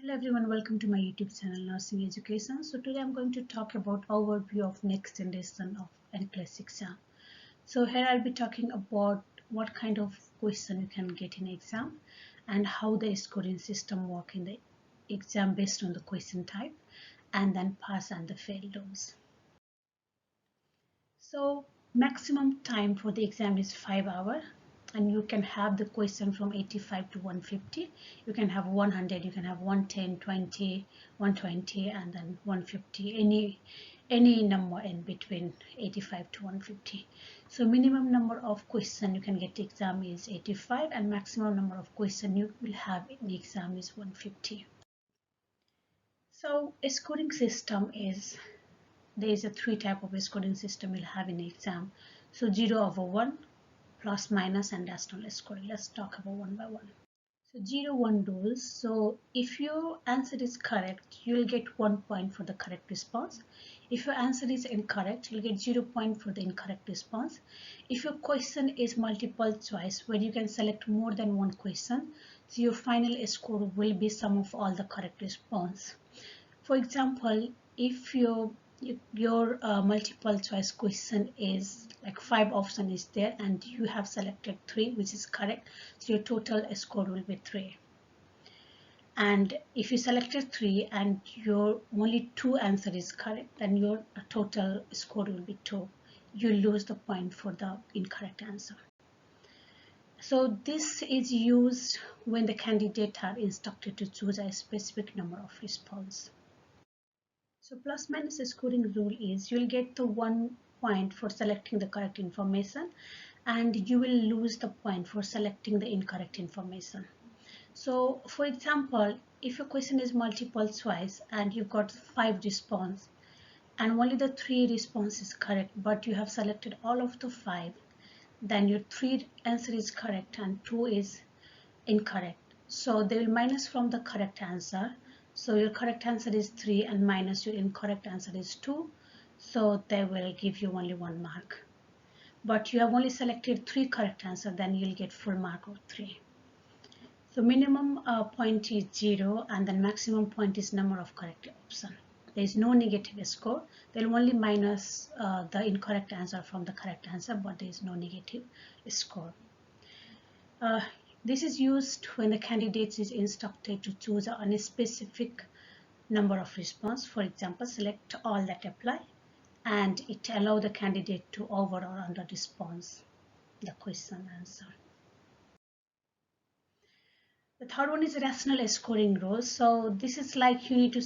Hello everyone, welcome to my YouTube channel Nursing Education. So today I'm going to talk about overview of next generation of Nclex exam. So here I'll be talking about what kind of question you can get in exam and how the scoring system work in the exam based on the question type, and then pass and the fail those. So maximum time for the exam is 5 hours, and you can have the question from 85 to 150. You can have 100, you can have 110, 20, 120, and then 150, any number in between 85 to 150. So minimum number of question you can get the exam is 85, and maximum number of question you will have in the exam is 150. So a scoring system is, there is a three type of scoring system you'll have in the exam. So 0/1, plus, minus, and decimal scoring. Let's talk about one by one. So 0/1 rules. So if your answer is correct, you'll get 1 point for the correct response. If your answer is incorrect, you'll get 0 point for the incorrect response. If your question is multiple choice, where you can select more than one question, so your final score will be sum of all the correct response. For example, if your multiple choice question is like 5 option is there and you have selected 3 which is correct, so your total score will be 3. And if you selected 3 and your only 2 answer is correct, then your total score will be 2. You lose the point for the incorrect answer. So this is used when the candidate are instructed to choose a specific number of response. So plus minus scoring rule is you'll get the 1 point for selecting the correct information, and you will lose the point for selecting the incorrect information. So for example, if your question is multiple choice and you got 5 response and only the 3 response is correct, but you have selected all of the 5, then your 3 answer is correct and 2 is incorrect. So they will minus from the correct answer. So your correct answer is 3 and minus your incorrect answer is 2. So they will give you only 1 mark. But you have only selected 3 correct answers, then you'll get full mark of 3. So minimum point is 0, and then maximum point is number of correct option. There is no negative score. They'll only minus the incorrect answer from the correct answer, but there is no negative score. This is used when the candidate is instructed to choose a specific number of response. For example, select all that apply, and it allows the candidate to over or under response the question answer. The third one is rational scoring rules. So this is like you need to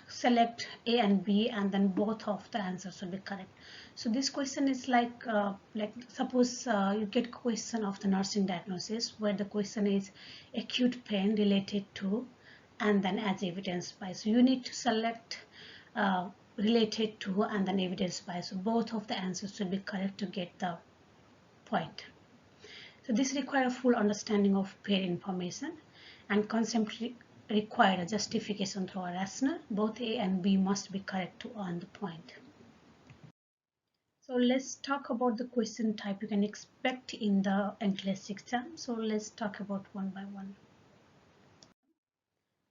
select A and B, and then both of the answers will be correct. So this question is like suppose you get question of the nursing diagnosis where the question is acute pain related to, and then as evidence by. So you need to select related to and then evidence by. So both of the answers will be correct to get the point. So this requires a full understanding of pair information and constantly require a justification through a rational. Both A and B must be correct to earn the point. So let's talk about the question type you can expect in the Nclex exam. So let's talk about one by one.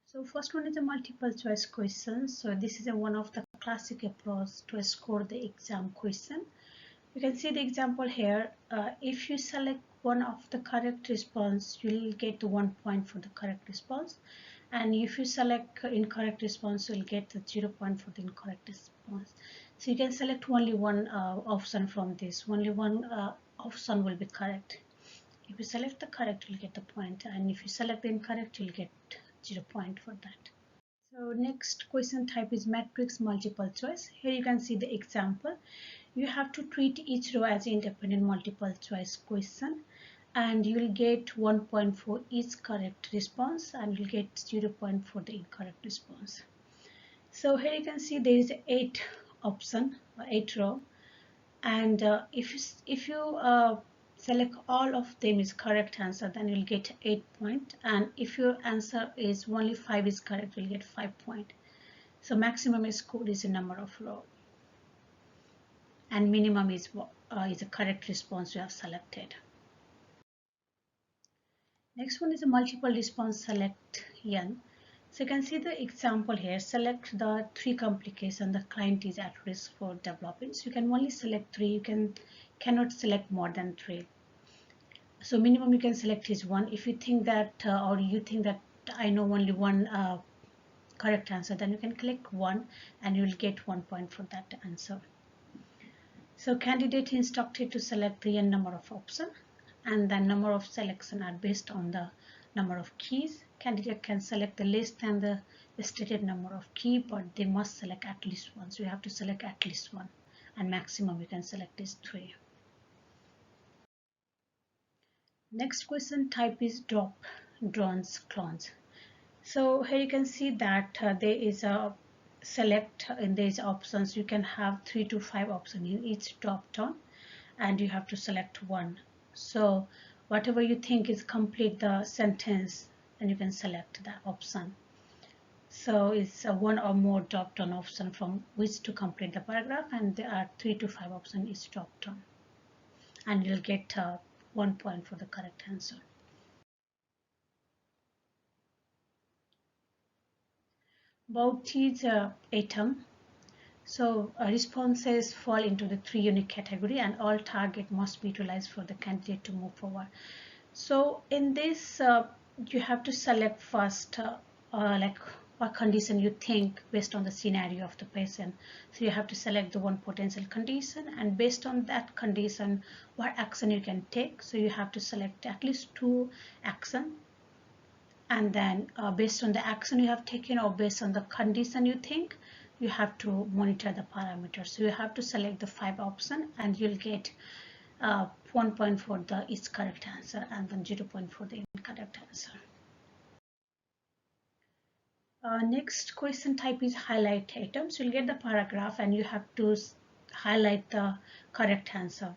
So first one is a multiple choice question. So this is one of the classic approach to score the exam question. You can see the example here. If you select one of the correct response, you will get 1 point for the correct response. And if you select incorrect response, you will get the 0 point for the incorrect response. So you can select only one option from this. Only one option will be correct. If you select the correct, you'll get the point. And if you select the incorrect, you'll get 0 point for that. So next question type is matrix multiple choice. Here you can see the example. You have to treat each row as independent multiple choice question, and you'll get 1 point for each correct response, and you'll get 0 point for the incorrect response. So here you can see there is 8 option, 8 row, and if you select all of them is correct answer, then you'll get 8 point, and if your answer is only 5 is correct, you'll get 5 point. So maximum score is the number of row, and minimum is a correct response you have selected. Next one is a multiple response select N. So you can see the example here. Select the 3 complications the client is at risk for developing. So you can only select 3. You cannot select more than 3. So minimum you can select is 1. If you think that or you think that I know only one correct answer, then you can click 1 and you will get 1 point for that answer. So candidate instructed to select the n number of options, and the number of selection are based on the number of keys. Candidate can select the less than the stated number of key, but they must select at least one. So you have to select at least one, and maximum you can select is 3. Next question type is drop, drones, clones. So here you can see that there is a select in these options. You can have 3 to 5 options in each drop down, and you have to select one. So whatever you think is complete the sentence, and you can select that option. So it's a one or more drop down option from which to complete the paragraph, and there are 3 to 5 options each drop down, and you'll get 1 point for the correct answer. About each atom. So responses fall into the 3 unique category, and all target must be utilized for the candidate to move forward. So in this, you have to select first like what condition you think based on the scenario of the patient. So you have to select the one potential condition, and based on that condition, what action you can take. So you have to select at least 2 action, and then based on the action you have taken or based on the condition you think, you have to monitor the parameters. So you have to select the 5 options, and you'll get 1 point for the each correct answer, and then 0 point for the incorrect answer. Next question type is highlight item. So you'll get the paragraph, and you have to highlight the correct answer.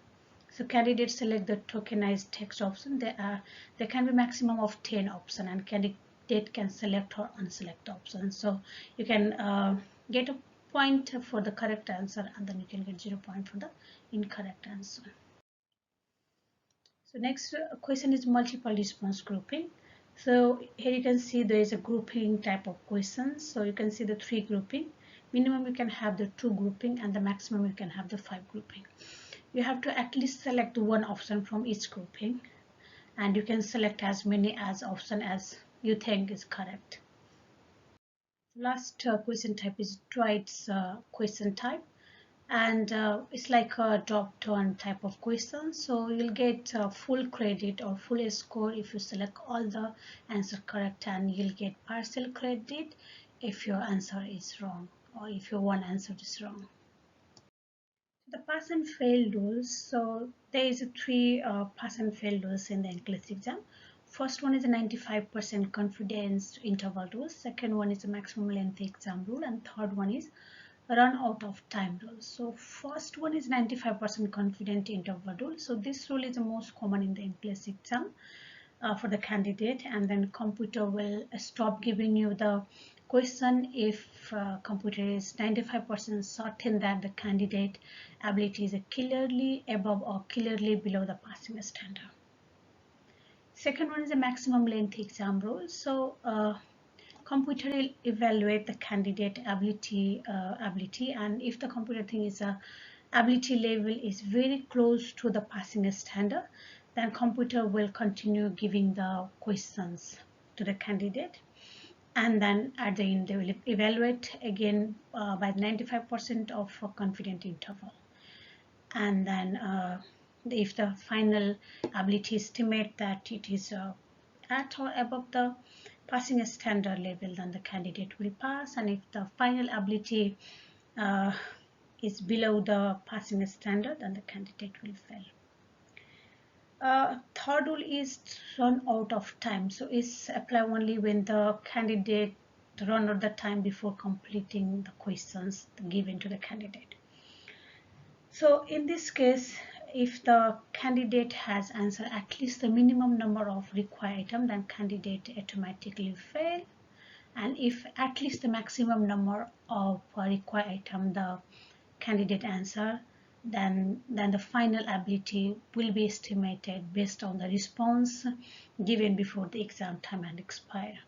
So candidates select the tokenized text option. There can be maximum of 10 options, and candidate can select or unselect options. So you can get a point for the correct answer, and then you can get 0 point for the incorrect answer. So next question is multiple response grouping. So here you can see there is a grouping type of questions. So you can see the 3 grouping. Minimum you can have the 2 grouping, and the maximum you can have the 5 grouping. You have to at least select one option from each grouping, and you can select as many as option as you think is correct. Last question type is Dwight's question type, and it's like a drop-down type of question. So you'll get full credit or full score if you select all the answer correct, and you'll get partial credit if your answer is wrong or if your one answer is wrong. The pass and fail rules. So there is 3 pass and fail rules in the Nclex exam. First one is a 95% confidence interval rule. Second one is a maximum length exam rule, and third one is run out of time rule. So first one is 95% confident interval rule. So this rule is the most common in the Nclex exam for the candidate, and then computer will stop giving you the question if computer is 95% certain that the candidate ability is clearly above or clearly below the passing standard. Second one is a maximum length exam rule. So computer will evaluate the candidate ability, and if the computer thinks ability level is very close to the passing standard, then computer will continue giving the questions to the candidate, and then at the end they will evaluate again by 95% of a confident interval, and then if the final ability estimate that it is at or above the passing standard level, then the candidate will pass, and if the final ability is below the passing standard, then the candidate will fail. Third rule is run out of time. So it's apply only when the candidate run out the time before completing the questions given to the candidate. So in this case, if the candidate has answered at least the minimum number of required items, then candidate automatically fail. And if at least the maximum number of required items the candidate answer, then the final ability will be estimated based on the response given before the exam time and expire.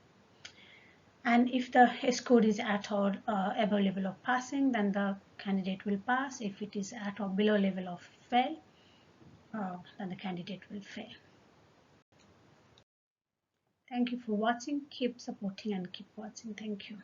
And if the score is at or above level of passing, then the candidate will pass. If it is at or below level of fail, then the candidate will fail. Thank you for watching. Keep supporting and keep watching. Thank you.